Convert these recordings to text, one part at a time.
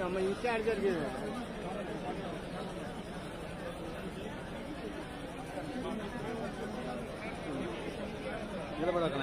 అమ్మ ఇంకే ఆడ జరిగేది నిలబడక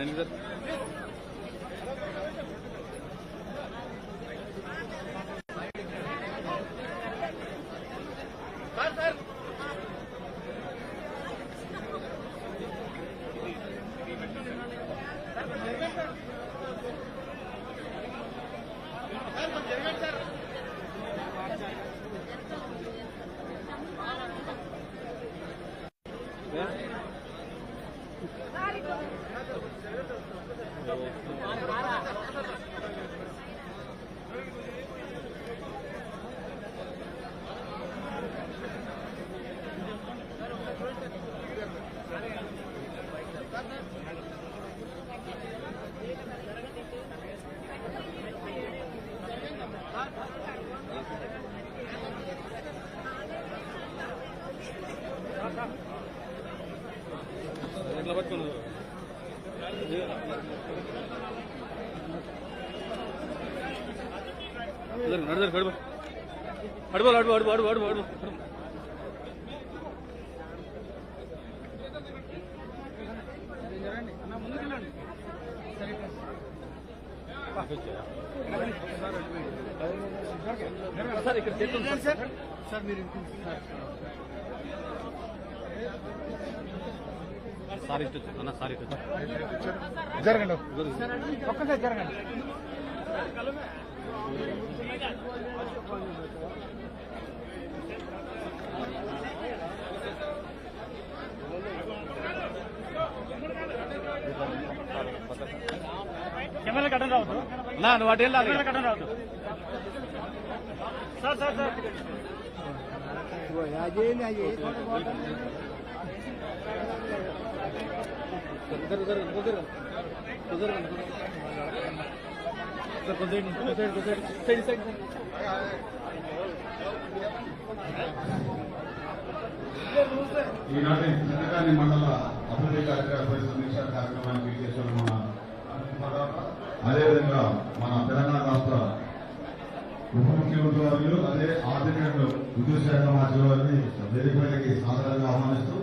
అడుగు అడుగు అడుగు అడుగు అడుగు అడుగు సార్ ఇక్కడ సార్ మీరు సార్ ఇటు అన్న సార్ ఇటు జరగండి ఒక్కసారి జరగండి కెమెరా కట్టం రావద్దు నా నువ్వు అటు వెళ్ళాలి కట్టం రావద్దు సార్ సార్ సార్ ఈనాటి చిన్నకాని మండల అభివృద్ధి కార్యక్రమాలపై సమీక్ష కార్యక్రమానికి చేస్తున్న అదేవిధంగా మన తెలంగాణ రాష్ట్ర ఉప ముఖ్యమంత్రి వర్యులు అదే ఆర్థిక విద్యుత్ శాఖ మంత్రి వారిని వేదికపైకి సాధారణంగా ఆహ్వానిస్తూ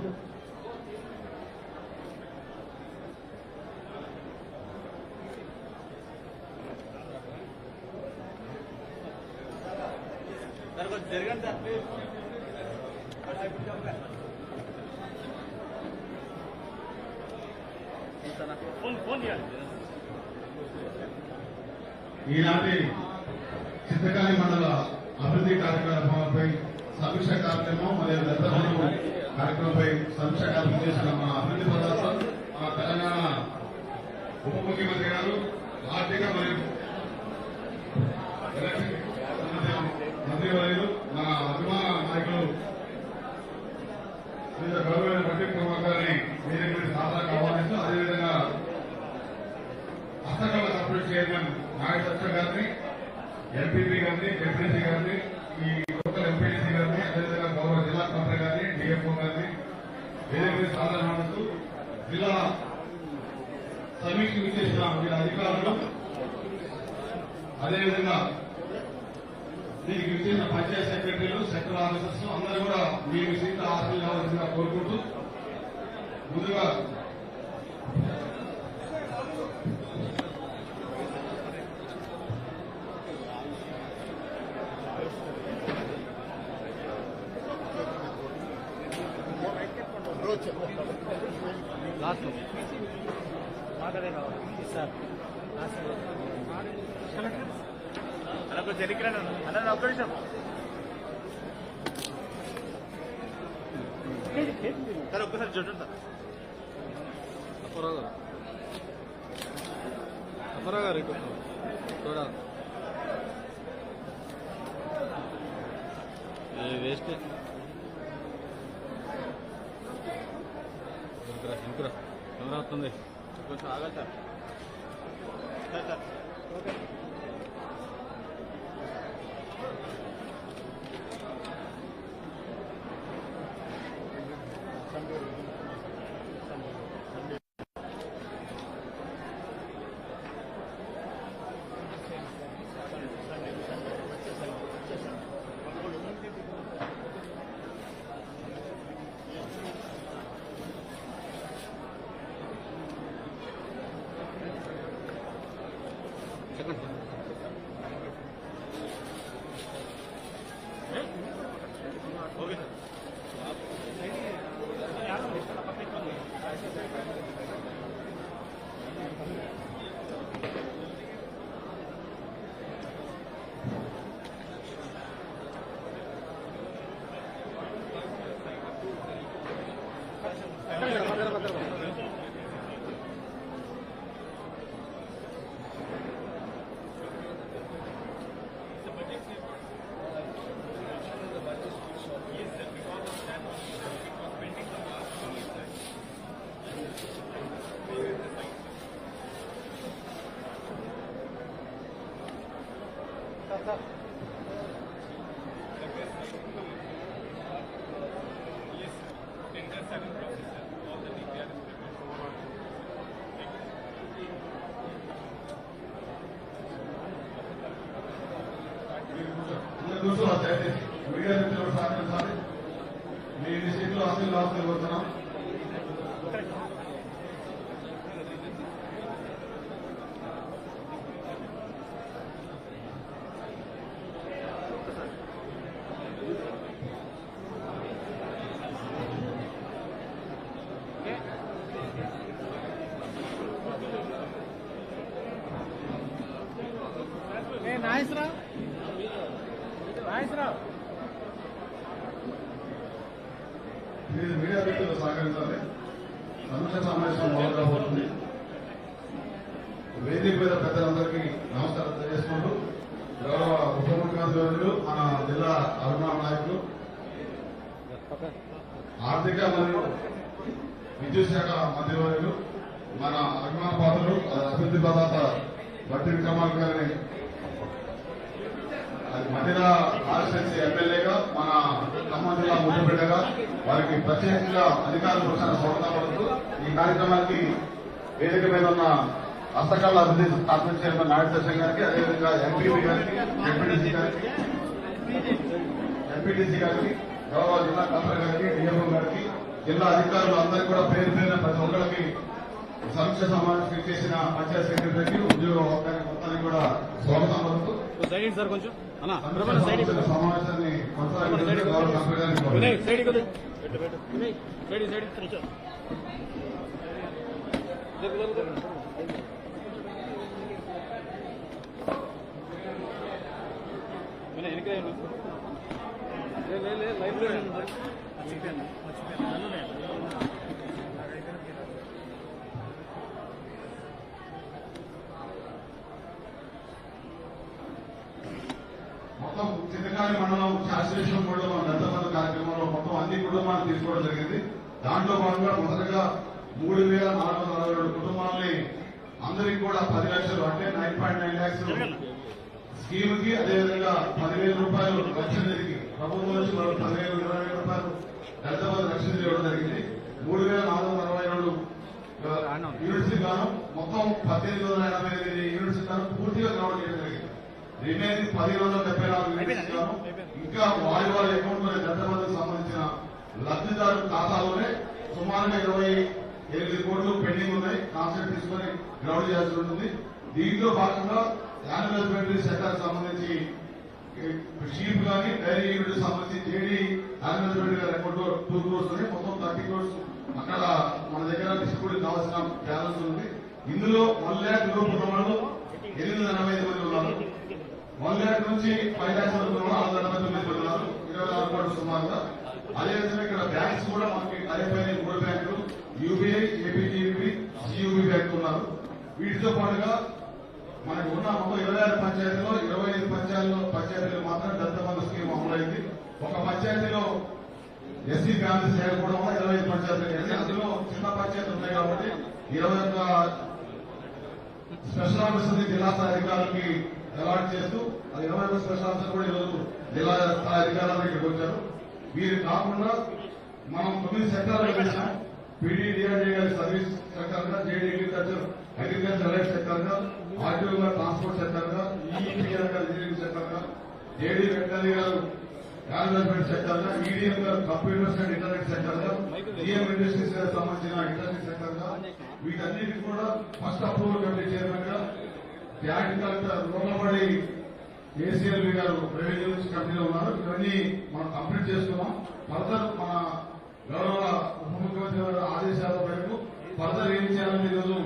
ఈనాటి చిత్తకాని మండల అభివృద్ధి కార్యక్రమాలపై సమీక్ష కార్యక్రమం మరియు దత్తపల్లి కార్యక్రమంపై సమీక్ష కార్యక్రమం చేసిన మన అభివృద్ధి పదార్థం మన తెలంగాణ ఉప ముఖ్యమంత్రి గారు ఆర్థిక మరియు మంత్రివర్యులు మన అభిమాన నాయకులు వివిధ గౌరవమైన ప్రతి కుమార్ గారిని వేదిక సాధారణ ఆహ్వానిస్తూ అదేవిధంగా హస్తకళ కార్పొరేట్ చైర్మన్ నాగేశ్వర గారిని ఎంపీపీ గారిని ఎంపీసీ గారిని ఈ లోకల్ ఎంపీసీ గారిని అదేవిధంగా గౌరవ జిల్లా కలెక్టర్ గారిని డిఎఫ్ఓ గారిని వేదిక సాధారణ ఆహ్వానిస్తూ జిల్లా సమీక్ష చేసిన వీళ్ళ అధికారులు అదేవిధంగా దీనికి విచ్చేసిన పంచాయత్ సెక్రటరీలు సెక్టర్ ఆఫీసర్స్ అందరూ కూడా మీరు సీట్ల హాజరు కావాల్సిందిగా కోరుకుంటూ ముందుగా రోజు లాస్ట్ సార్ అలా కొంచెం జరిగిరాను అలా ఒక్క నిమిషం సార్ ఒక్కసారి చూడండి అపరా గారు చూడాలి వేస్ట్ ఇంకురా కెమెరా వస్తుంది కొంచెం ఆగాలి సార్ సార్ ఓకే మీడియా మిత్రులు సహకరించాలి. మీ సీట్లు అసలు కోరుతున్నాం. మీడియా మిత్రులు సహకరించాలి. సమీక్ష సమావేశం మొదలు కాబోతుంది. వేదిక మీద పెద్దలందరికీ నమస్కారం తెలియజేసుకుంటూ గౌరవ ఉప ముఖ్యమంత్రి వర్యులు, మన జిల్లా అభిమాన నాయకులు, ఆర్థిక మరియు విద్యుత్ శాఖ మంత్రివర్యులు, మన అభిమాన పాత్రలు అభివృద్ధి ప్రదాత బట్టి విక్రమార్క గారిని మహిళా కాన్స్టిట్యున్సీ ఎమ్మెల్యేగా, మన ఖమ్మం జిల్లా ముద్దుబిడ్డగా వారికి ప్రత్యేకంగా అధికారులు వచ్చిన స్వాగతం పడుతూ ఈ కార్యక్రమానికి వేదిక మీద ఉన్న హస్తకళ అభివృద్ధి కార్పొరేషన్ చైర్మన్ నాయుడు దర్శన్ గారికి, అదేవిధంగా ఎంపీపీ గారికి, ఎంపీటీసీ గారికి, గౌరవ జిల్లా కలెక్టర్ గారికి, డిఎంఓ గారికి, జిల్లా అధికారులు అందరికీ కూడా పేరు పేరున ప్రతి ఒక్కరికి సమీక్ష సమావేశం చేసిన పంచాయత్ సెక్రటరీకి, ఉద్యోగ వర్గానికి మొత్తానికి కూడా స్వాగతం పలుకుతూ సార్ కొంచెం సమావేశాన్ని కొనసాగించాలని గౌరవ కలెక్టర్ గారికి మొత్తం చింతకాని మండలం శాస్త్రీయ కూడా మన దత్తమంది కార్యక్రమంలో మొత్తం అన్ని కుటుంబాలను తీసుకోవడం జరిగింది. దాంట్లో భాగంగా మొదటగా 3,462 కుటుంబాలని అందరికీ కూడా 10 లక్షలు అంటే 9.9 lakhs స్కీమ్ కి, అదేవిధంగా 10,000 రూపాయలు రక్షణ నిధికి ప్రభుత్వం నుంచి మరో 10,000, 20,000 రూపాయలు దళితమంది రక్షణ నిధి ఇవ్వడం జరిగింది. 3,462 యూనిట్స్ గాను మొత్తం 1,888 యూనిట్స్ గాను పూర్తిగా గ్రౌండ్ చేయడం జరిగింది. రిమైనింగ్ 1,174 యూనిట్స్ గాను ఇంకా వారి అకౌంట్ లో దళితమందికి సంబంధించిన లబ్ధిదారు ఖాతాలోనే సుమారుగా 28 కోట్లు పెండింగ్ ఉన్నాయి. కాన్సెప్ట్ తీసుకుని గ్రౌండ్ చేయాల్సి ఉంటుంది. దీంట్లో భాగంగా యానిమల్ హస్బెండరీ సెక్టార్ సంబంధించి షీప్ కానీ డైరీ యూనిట్ సంబంధించి జేడీ యానిమల్ హస్బెండరీ గారి అకౌంట్ లో 2 crores ఉన్నాయి. మొత్తం 30 crores అక్కడ మన దగ్గర డిస్ట్రిబ్యూట్ కావాల్సిన బ్యాలెన్స్ ఉంది. ఇందులో 1 lakh లోపు ఉన్న వాళ్ళు 885 మంది ఉన్నారు. 1 lakh నుంచి 5 lakhs వరకు ఉన్న వాళ్ళు 689 మంది ఉన్నారు. 26 కోట్లు సుమారుగా. అదేవిధంగా ఇక్కడ బ్యాంక్స్ కూడా మనకి అయిపోయిన 3 బ్యాంకులు యూబీఐ, ఏపీజీబీ, సియూబీ బ్యాంకు ఉన్నారు. వీటితో పాటుగా మనకు ఉన్న 26 పంచాయతీలో 25 పంచాయతీలు మాత్రం దత్తబంధు స్కీమ్ అమలైంది. ఒక పంచాయతీలో ఎస్సీ ఫ్యామిలీస్ లేకపోవడం వల్ల 25 పంచాయతీలు, అందులో చిన్న పంచాయతీలు ఉన్నాయి కాబట్టి 21 స్పెషల్ ఆఫీసర్ జిల్లా స్థాయి అధికారులకి అలాట్ చేస్తూ అది 21 స్పెషల్ ఆఫీసర్ కూడా ఈరోజు జిల్లా స్థాయి అధికారులు ఇక్కడికి వచ్చారు. వీరు కాకుండా మనం 9 సెక్టార్లు వేసాం. పీడీడీఆర్డీ గారి సర్వీస్ సెక్టర్ గా, జేడీ అగ్రికల్చర్ రైట్ సెక్టర్ గా, ఆర్టీఓ గారు ట్రాన్స్పోర్ట్ సెక్టర్ గా, ఈఈపీఆర్ గారు ఇంజనీరింగ్ సెక్టర్ గా, జేడీ వెంకయ్య గారు మేనేజ్మెంట్ సెక్టర్ గా, ఈడీఎం గారు కంప్యూటర్స్ అండ్ ఇంటర్నెట్ సెక్టర్ గా, ఈఎం ఇండస్ట్రీస్ గారికి సంబంధించిన ఇండస్ట్రీ సెక్టర్ గా, వీటన్నిటికీ కూడా ఫస్ట్ అప్రూవల్ కమిటీ చైర్మన్ గా జాయింట్ కలెక్టర్ రోమపడి ఏసీఎల్వి గారు రెవెన్యూ కమిటీలో ఉన్నారు. ఇవన్నీ మనం కంప్లీట్ చేసుకున్నాం. ఫర్దర్ మన గౌరవ ఉప ముఖ్యమంత్రి గారి ఆదేశాల మేరకు ఫర్దర్ ఏం చేయాలని ఈరోజు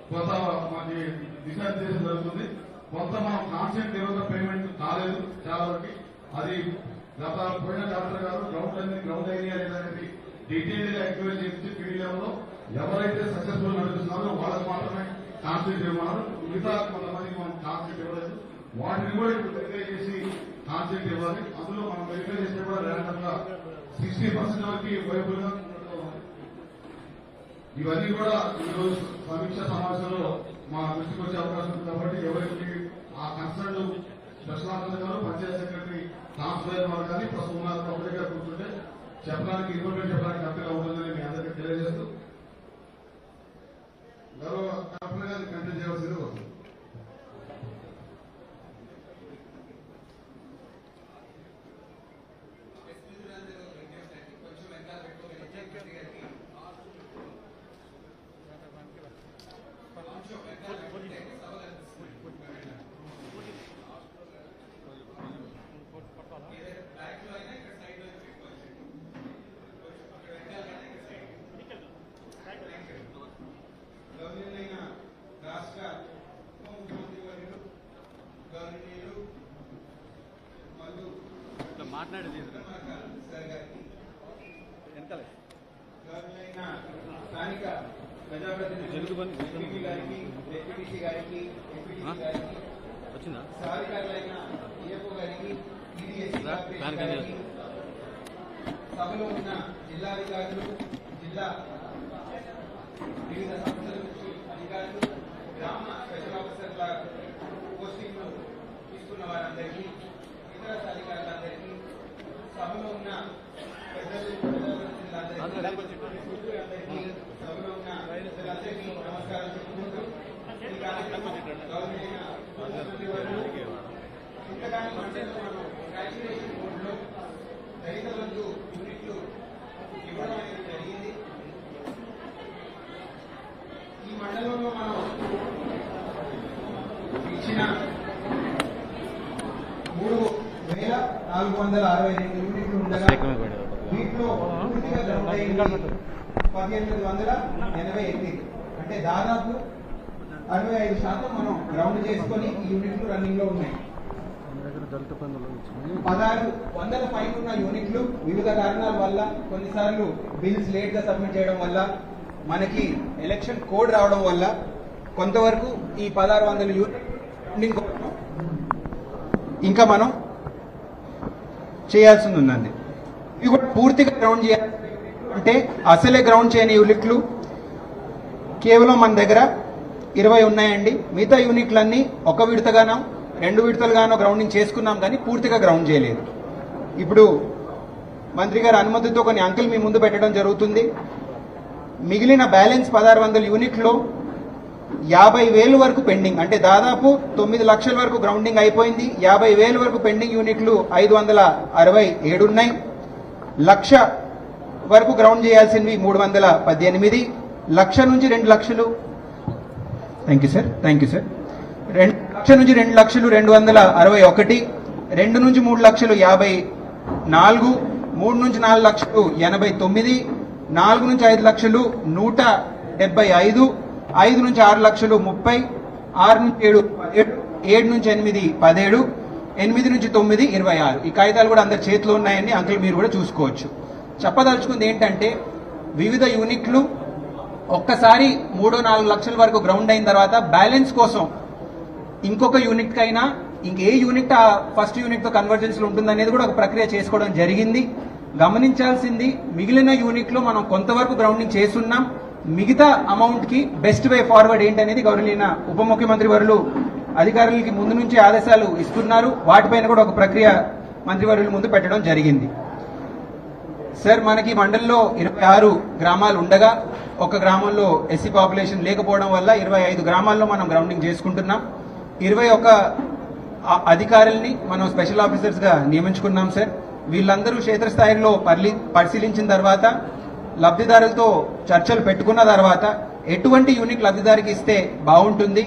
కొంత మనకి దిశానిర్దేశం జరుగుతుంది. కొంత మనం కాన్సెంట్ ఏదో పేమెంట్ కాలేదు చాలా వరకు. అది గత పోయిన కలెక్టర్ గారు గ్రౌండ్ ఏరియా లేదనేది డీటెయిల్ గా ఎంక్వైరీ చేసి పీడీ లెవెల్లో ఎవరైతే సక్సెస్ఫుల్ నడుస్తున్నారో వాళ్ళకి మాత్రమే కాన్సెంట్ ఇవ్వమన్నారు. మిగతా కొంతమందికి మనం కాన్సెంట్ ఇవ్వలేదు. వాటిని కూడా ఇప్పుడు వెరిఫై చేసి కాన్సెంట్ ఇవ్వాలి. అందులో మనం వెరిఫై చేస్తే కూడా ర్యాండమ్ గా 60% వరకు వైబుల్ గా. ఇవన్నీ కూడా ఈరోజు సమీక్ష సమావేశంలో మా దృష్టికి వచ్చే అవకాశం ఉంది కాబట్టి ఎవరికి ఆ కన్సర్న్ స్పెషల్ ఆఫీసర్ గారు, పంచాయత్ సెక్రటరీ ట్రాన్స్ఫర్ వారు కానీ ప్రస్తుతం ఉన్నారు ఒక దగ్గర కూర్చుంటే చెప్పడానికి ఇన్ఫర్మేషన్ చెప్పడానికి అంతగా ఉంటుందని మీ అందరికీ తెలియజేస్తూ గౌరవ కలెక్టర్ గారిని కంటిన్యూ చేయవలసింది వస్తుంది. మాట్లాడేది స్థానిక ప్రజాప్రతినిధులు గారికి, డిప్యూటీ గారికి, వచ్చిందా సాధికారులైన ఈఎఫ్ఓ గారికి, ఈడీఎస్సీ గారికి, సభలో ఉన్న జిల్లాధికారులు, జిల్లా వివిధ సంస్థల నుంచి అధికారులు, గ్రామ స్పెషల్ ఆఫీసర్ల పోస్టింగ్ తీసుకున్న వారందరికీ, ఇతర అధికారులందరికీ, సభలో ఉన్న పెద్దలు, సభలో ఉన్న ప్రజలందరికీ నమస్కారం చెప్పుకుంటూ ఈ కార్యక్రమం గౌరవనీయ ముఖ్యమంత్రి వారు ఇంతకాని మండలంలో మనం గ్రాడ్యుయేషన్ బోర్డులో దళిత బంధు యూనిట్లు ఇవ్వడం అనేది జరిగింది. ఈ మండలంలో మనం ఇచ్చిన 3,462 యూనిట్లు ఉండగా వీటిలో పూర్తిగా గ్రౌండ్ అయింది 1,888. అంటే దాదాపు 65% మనం గ్రౌండ్ చేసుకొని ఈ యూనిట్లు రన్నింగ్ లో ఉన్నాయి. 1,600 పైన ఉన్న యూనిట్లు వివిధ కారణాల వల్ల, కొన్నిసార్లు బిల్స్ లేట్ గా సబ్మిట్ చేయడం వల్ల, మనకి ఎలక్షన్ కోడ్ రావడం వల్ల కొంతవరకు ఈ 1,600 యూనిట్ ఇంకా మనం చేయాల్సింది ఉన్నది. ఇవి కూడా పూర్తిగా గ్రౌండ్ చేయాలి అంటే అసలే గ్రౌండ్ చేయని యూనిట్లు కేవలం మన దగ్గర 20 ఉన్నాయండి. మిగతా యూనిట్లన్నీ ఒక విడతగానో 2 విడతలుగానో గ్రౌండింగ్ చేసుకున్నాం కానీ పూర్తిగా గ్రౌండ్ చేయలేదు. ఇప్పుడు మంత్రి గారి అనుమతితో కొన్ని అంకెలు మీ ముందు పెట్టడం జరుగుతుంది. మిగిలిన బ్యాలెన్స్ 1,600 యూనిట్లో 50,000 వరకు పెండింగ్, అంటే దాదాపు 9 లక్షల వరకు గ్రౌండింగ్ అయిపోయింది. 50,000 వరకు పెండింగ్ యూనిట్లు 567 ఉన్నాయి. 1,00,000 వరకు గ్రౌండ్ చేయాల్సినవి 318. 1,00,000 నుంచి 2 లక్షలు, థ్యాంక్ యూ సార్, 1,00,000 నుంచి 2 లక్షలు 261, 2 నుంచి 3 లక్షలు 54, 3 నుంచి 4 లక్షలు 89, 4 నుంచి 5 లక్షలు 175, 5 నుంచి 6 లక్షలు 30, 6 నుంచి 7 17, 7 నుంచి 8 17, 8 నుంచి 9 26. ఈ కాగితాలు కూడా అందరి చేతిలో ఉన్నాయని అంకుల్ మీరు కూడా చూసుకోవచ్చు. చెప్పదలుచుకుంది ఏంటంటే వివిధ యూనిట్లు ఒక్కసారి 3-4 లక్షల వరకు గ్రౌండ్ అయిన తర్వాత బ్యాలెన్స్ కోసం ఇంకొక యూనిట్ కైనా ఇంకే యూనిట్ ఆ ఫస్ట్ యూనిట్ తో కన్వర్జెన్స్ లో ఉంటుందనేది కూడా ఒక ప్రక్రియ చేసుకోవడం జరిగింది. గమనించాల్సింది మిగిలిన యూనిట్ లో మనం కొంతవరకు గ్రౌండింగ్ చేస్తున్నాం. మిగతా అమౌంట్ కి బెస్ట్ వే ఫార్వర్డ్ ఏంటనేది గౌరవనీయ ఉప ముఖ్యమంత్రి వర్యులు అధికారులకి ముందు నుంచి ఆదేశాలు ఇస్తున్నారు. వాటిపైన కూడా ఒక ప్రక్రియ మంత్రివర్యుల ముందు పెట్టడం జరిగింది. సార్, మనకి మండలంలో 26 గ్రామాలు ఉండగా ఒక గ్రామంలో ఎస్సీ పాపులేషన్ లేకపోవడం వల్ల 25 గ్రామాల్లో మనం గ్రౌండింగ్ చేసుకుంటున్నాం. 21 అధికారుల్ని మనం స్పెషల్ ఆఫీసర్స్ గా నియమించుకున్నాం సార్. వీళ్ళందరూ క్షేత్రస్థాయిలో పరిశీలించిన తర్వాత లబ్ధిదారులతో చర్చలు పెట్టుకున్న తర్వాత ఎటువంటి యూనిట్ లబ్ధిదారికి ఇస్తే బాగుంటుంది,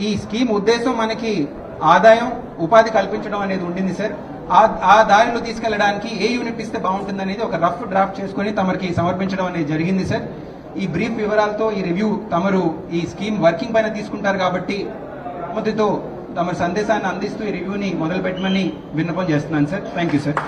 ఈ స్కీమ్ ఉద్దేశం మనకి ఆదాయం ఉపాధి కల్పించడం అనేది ఉండింది సార్. ఆ దారిలో తీసుకెళ్లడానికి ఏ యూనిట్ ఇస్తే బాగుంటుంది అనేది ఒక రఫ్ డ్రాఫ్ట్ చేసుకుని తమరికి సమర్పించడం అనేది జరిగింది సార్. ఈ బ్రీఫ్ వివరాలతో ఈ రివ్యూ తమరు ఈ స్కీమ్ వర్కింగ్ పైన తీసుకుంటారు కాబట్టి అనుమతితో తమ సందేశాన్ని అందిస్తూ ఈ రివ్యూని మొదలు పెట్టమని విన్నపం చేస్తున్నాను sir. Thank you sir.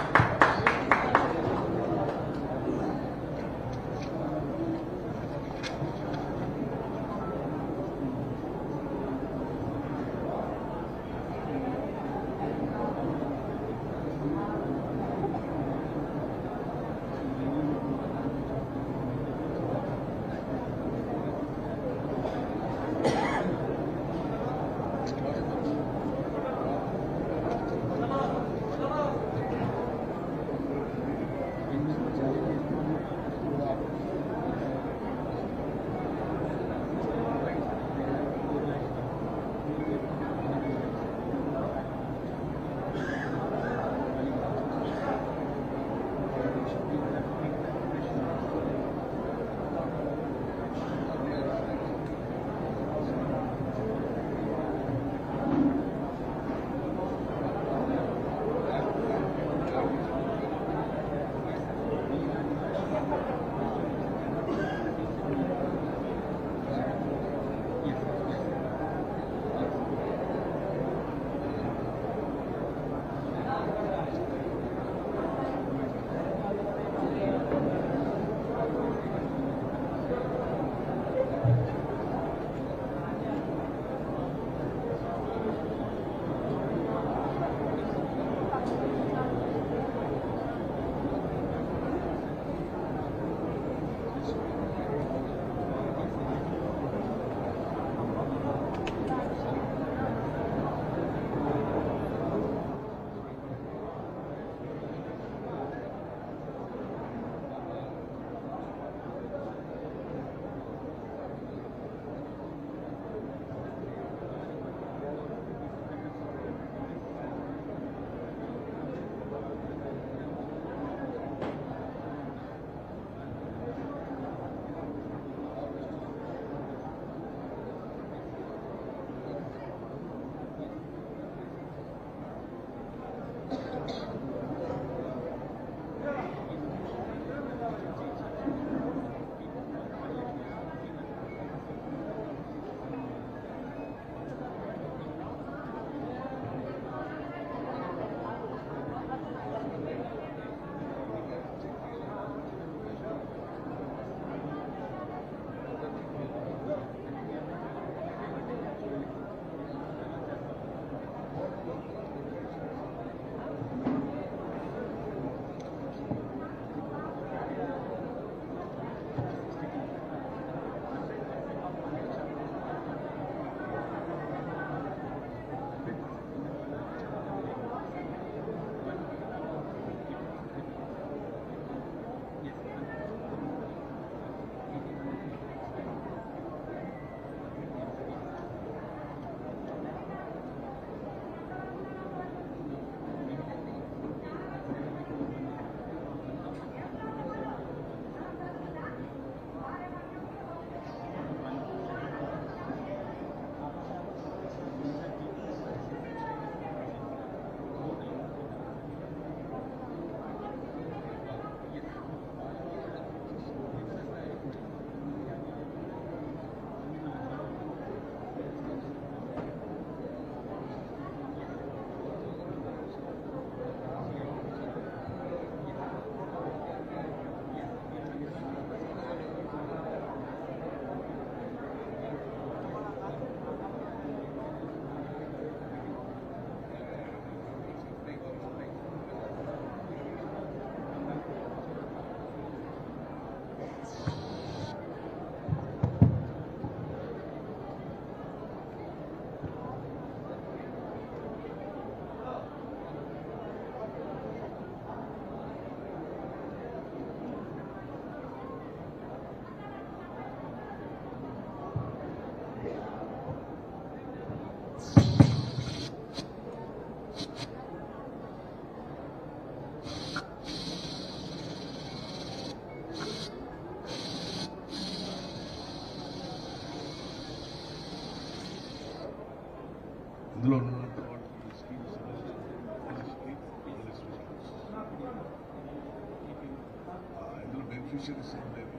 Beneficiaries ఏం లేదు.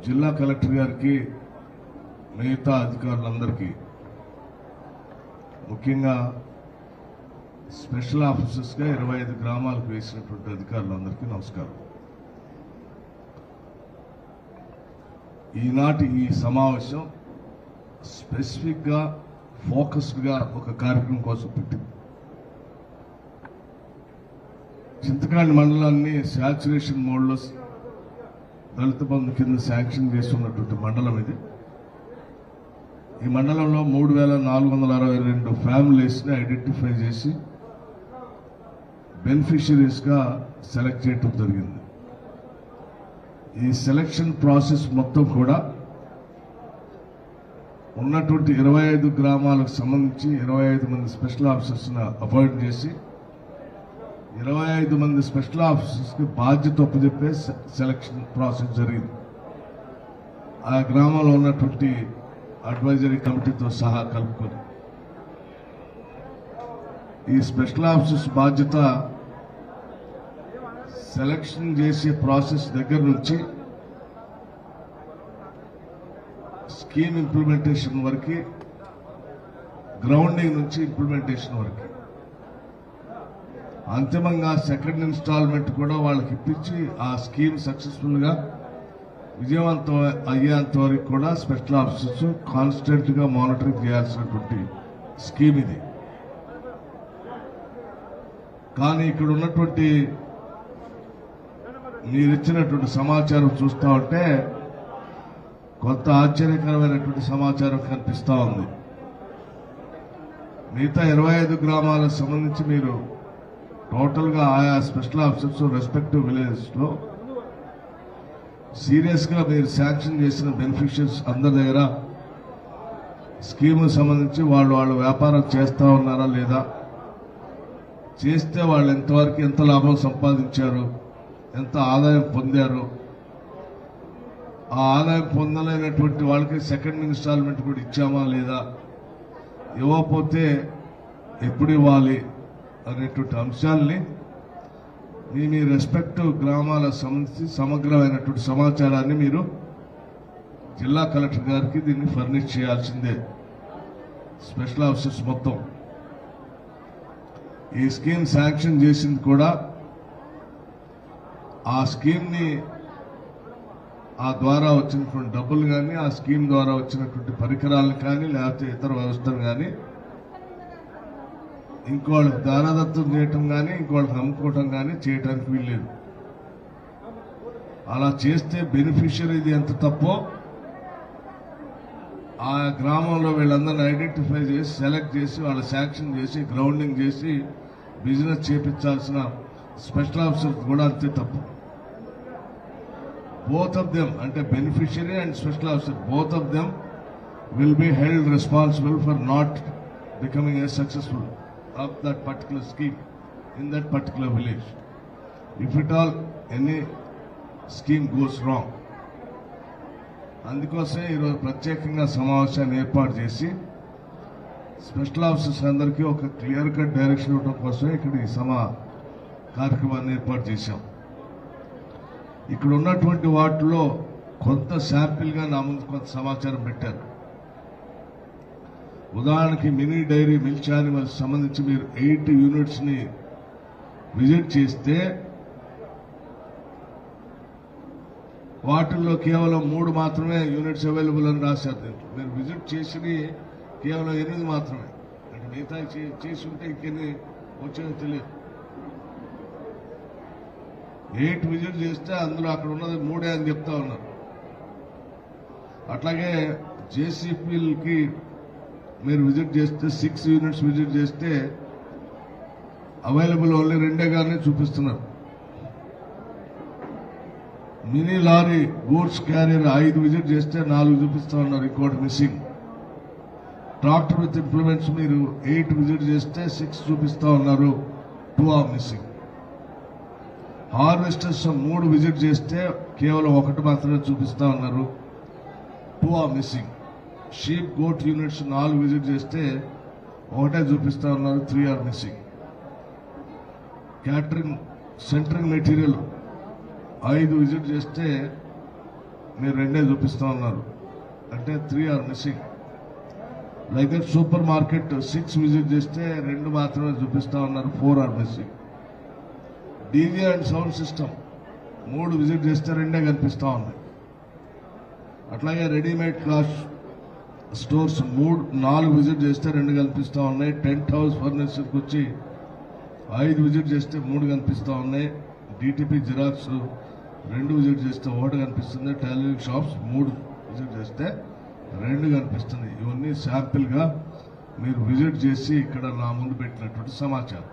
జిల్లా కలెక్టర్ గారికి, మిగతా అధికారులందరికీ, ముఖ్యంగా స్పెషల్ ఆఫీసర్స్గా 25 గ్రామాలకు వేసినటువంటి అధికారులందరికీ నమస్కారం. ఈనాటి ఈ సమావేశం స్పెసిఫిక్గా ఫోకస్డ్గా ఒక కార్యక్రమం కోసం పెట్టింది. చింతకాండ మండలాన్ని శాచురేషన్ మోడ్లో దళిత బంధు కింద శాంక్షన్ చేస్తున్నటువంటి మండలం ఇది. ఈ మండలంలో 3,462 ఫ్యామిలీస్ని ఐడెంటిఫై చేసి బెనిఫిషరీస్గా సెలెక్ట్ చేయడం జరిగింది. ఈ సెలక్షన్ ప్రాసెస్ మొత్తం కూడా ఉన్నటువంటి 25 గ్రామాలకు సంబంధించి 25 మంది స్పెషల్ ఆఫీసర్స్ని అపాయింట్ చేసి 25 మంది స్పెషల్ ఆఫీసర్స్కి బాధ్యత ఒప్పజెప్పే సెలక్షన్ ప్రాసెస్ జరిగింది. ఆ గ్రామంలో ఉన్నటువంటి అడ్వైజరీ కమిటీతో సహా కలుపుకొని ఈ స్పెషల్ ఆఫీసర్స్ బాధ్యత సెలక్షన్ చేసే ప్రాసెస్ దగ్గర నుంచి స్కీమ్ ఇంప్లిమెంటేషన్ వరకు, గ్రౌండింగ్ నుంచి ఇంప్లిమెంటేషన్ వరకు, అంతిమంగా సెకండ్ ఇన్స్టాల్మెంట్ కూడా వాళ్ళకి ఇప్పించి ఆ స్కీమ్ సక్సెస్ఫుల్ గా విజయవంతం అయ్యేంత వరకు కూడా స్పెషల్ ఆఫీసర్స్ కాన్స్టెంట్ గా మానిటరింగ్ చేయాల్సినటువంటి స్కీమ్ ఇది. కానీ ఇక్కడ ఉన్నటువంటి మీరిచ్చినటువంటి సమాచారం చూస్తా ఉంటే కొంత ఆశ్చర్యకరమైనటువంటి సమాచారం కనిపిస్తా ఉంది. మిగతా 25 గ్రామాలకు సంబంధించి మీరు టోటల్ గా ఆయా స్పెషల్ ఆఫీసర్స్ రెస్పెక్టివ్ విలేజెస్ లో సీరియస్ గా మీరు శాంక్షన్ చేసిన బెనిఫిషియర్స్ అందరి దగ్గర స్కీమ్ సంబంధించి వాళ్ళు వ్యాపారం చేస్తా ఉన్నారా లేదా, చేస్తే వాళ్ళు ఎంతవరకు ఎంత లాభం సంపాదించారు, ఎంత ఆదాయం పొందారు, ఆ ఆదాయం పొందలేనటువంటి వాళ్ళకి సెకండ్ ఇన్స్టాల్మెంట్ కూడా ఇచ్చామా లేదా, ఇవ్వకపోతే ఎప్పుడు ఇవ్వాలి అనేటువంటి అంశాలని మీ రెస్పెక్టివ్ గ్రామాలకు సంబంధించి సమగ్రమైనటువంటి సమాచారాన్ని మీరు జిల్లా కలెక్టర్ గారికి దీన్ని ఫర్నిష్ చేయాల్సిందే. స్పెషల్ ఆఫీసర్స్ మొత్తం ఈ స్కీమ్ శాంక్షన్ చేసింది కూడా ఆ స్కీమ్ ని, ఆ ద్వారా వచ్చినటువంటి డబ్బులు కానీ, ఆ స్కీమ్ ద్వారా వచ్చినటువంటి పరికరాలను కానీ, లేకపోతే ఇతర వ్యవస్థలు కానీ ఇంకోళ్ళకి దానదత్తం చేయటం కానీ, ఇంకోళ్ళకి అమ్ముకోవటం కానీ చేయడానికి వీల్లేదు. అలా చేస్తే బెనిఫిషియరీది ఎంత తప్పో ఆ గ్రామంలో వీళ్ళందరినీ ఐడెంటిఫై చేసి సెలెక్ట్ చేసి వాళ్ళ శాంక్షన్ చేసి గ్రౌండింగ్ చేసి బిజినెస్ చేపించాల్సిన స్పెషల్ ఆఫీసర్ కూడా అంతే తప్పు. బోత్ ఆఫ్ దెమ్, అంటే beneficiary and special officer, both of them will be held responsible for not becoming a successful of that particular scheme in that particular village. If at all any scheme goes wrong. అందుకోసమే ఈరోజు ప్రత్యేకంగా సమావేశాన్ని ఏర్పాటు చేసి special officers అందరికీ ఒక clear cut direction ఇవ్వడం కోసం ఇక్కడ ఈ కార్యక్రమాన్ని ఏర్పాటు చేశాం. ఇక్కడ ఉన్నటువంటి వాటిలో కొంత శాంపిల్గా నా ముందు కొంత సమాచారం పెట్టారు. ఉదాహరణకి మినీ డైరీ మిల్క్ యానిమల్స్ సంబంధించి మీరు 8 యూనిట్స్ ని విజిట్ చేస్తే వాటిల్లో కేవలం 3 మాత్రమే యూనిట్స్ అవైలబుల్ అని రాశారు. మీరు విజిట్ చేసి కేవలం 8 మాత్రమే, అంటే మిగతా చేసి ఉంటే ఇంకెన్ని వచ్చేదో తెలియదు. 8 విజిట్ చేస్తే అందులో అక్కడ ఉన్నది 3 అని చెప్తా ఉన్నారు. అట్లాగే జేసీపీలకి మీరు విజిట్ చేస్తే 6 యూనిట్స్ విజిట్ చేస్తే అవైలబుల్ ఓన్లీ 2 గానే చూపిస్తున్నారు. Mini lorry goods carrier 5 visit చేస్తే 4 చూపిస్తా ఉన్నారు, ఇంకోటి మిస్సింగ్. ట్రాక్టర్ విత్ ఇంప్లిమెంట్స్ మీరు 8 విజిట్ చేస్తే 6 చూపిస్తా ఉన్నారు, 2 ఆర్ మిస్సింగ్. హార్వెస్టర్స్ 3 విజిట్ చేస్తే కేవలం 1 మాత్రమే చూపిస్తా ఉన్నారు, 2 are missing. Sheep goat units 4 visit చేస్తే ఒకటే చూపిస్తా ఉన్నారు, 3 are missing. Catering centering material 5 visit చేస్తే మీరు 2 చూపిస్తా ఉన్నారు, అంటే 3 are missing. Like that super market 6 visit చేస్తే 2 మాత్రమే చూపిస్తా ఉన్నారు, 4 are missing. DJ and sound system 3 visit చేస్తే 2 కనిపిస్తా ఉన్నాయి. అట్లాగే రెడీమేడ్ క్లాత్ స్టోర్స్ 4 విజిట్ చేస్తే 2 కనిపిస్తా ఉన్నాయి. టెంట్ హౌస్ ఫర్నిచర్కి వచ్చి 5 విజిట్ చేస్తే 3 కనిపిస్తా ఉన్నాయి. డిటిపి జిరాక్స్ 2 విజిట్ చేస్తే 1 కనిపిస్తుంది. టైలరింగ్ షాప్స్ 3 విజిట్ చేస్తే 2 కనిపిస్తుంది. ఇవన్నీ శాంపిల్ గా మీరు విజిట్ చేసి ఇక్కడ నా ముందు పెట్టినటువంటి సమాచారం.